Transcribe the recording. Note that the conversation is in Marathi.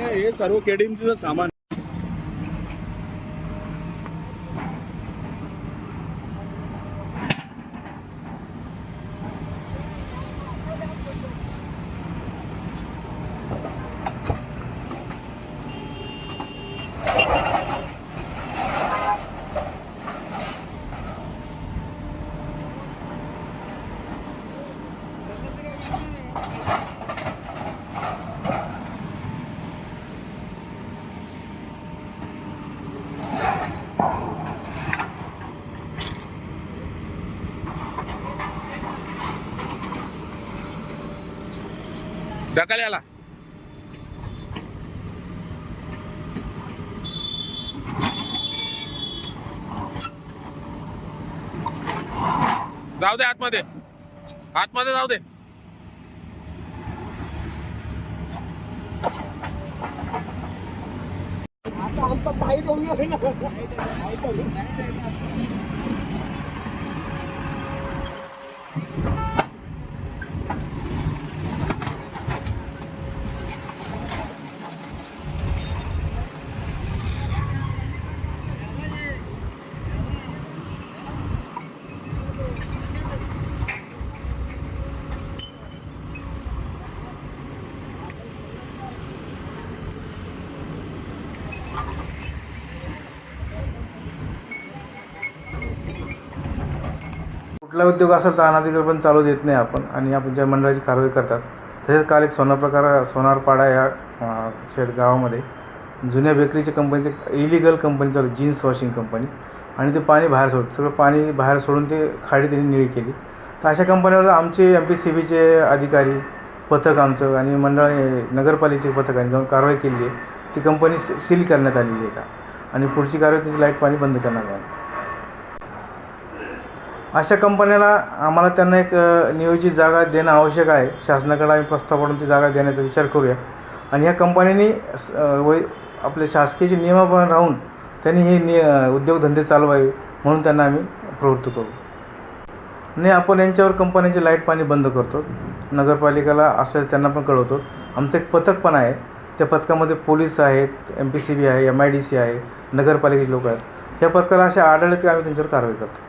हे सर्व केडीएमचं सामान ढकल याला. जाऊ दे आतमध्ये, आतमध्ये जाऊ दे. आता आमचा पाय डोंगर ना. कुठला उद्योग असेल तर अनधिकृत पण चालू देत नाही आपण, आणि आपण ज्या मंडळाची कारवाई करतात. तसेच काल एक सोनारपाडा या गावामध्ये जुन्या बेकरीच्या कंपनीचे इलिगल कंपनी चालू, जीन्स वॉशिंग कंपनी, आणि ते पाणी बाहेर सोडतं. सगळं पाणी बाहेर सोडून ते खाडी त्यांनी निळी केली. तर अशा कंपन्यावर आमचे MPCBचे अधिकारी पथक आमचं आणि नगरपालिकेचे पथकाने जाऊन कारवाई केली आहे. ती कंपनी सील करण्यात आलेली आहे का, आणि पुढची कारवाई त्याची लाईट पाणी बंद करण्यात आली. अशा कंपन्याला आम्हाला त्यांना एक नियोजित जागा देणं आवश्यक आहे. शासनाकडे आम्ही प्रस्ताव पाठवून ती जागा देण्याचा विचार करूया, आणि ह्या कंपन्यांनी आपल्या शासकीय नियमाप्रमाणे राहून त्यांनी हे उद्योगधंदे चालवावे म्हणून त्यांना आम्ही प्रवृत्त करू. नाही, आपण यांच्यावर कंपन्यांचे लाईट पाणी बंद करतो. नगरपालिकेला असल्यास त्यांना पण कळवतो. आमचं एक पथक पण आहे. त्या पथकामध्ये पोलीस आहेत, MPCB आहे, MIDC आहे, नगरपालिकेचे लोक आहेत. ह्या पथकाला असे आढळले की आम्ही त्यांच्यावर कारवाई करतो.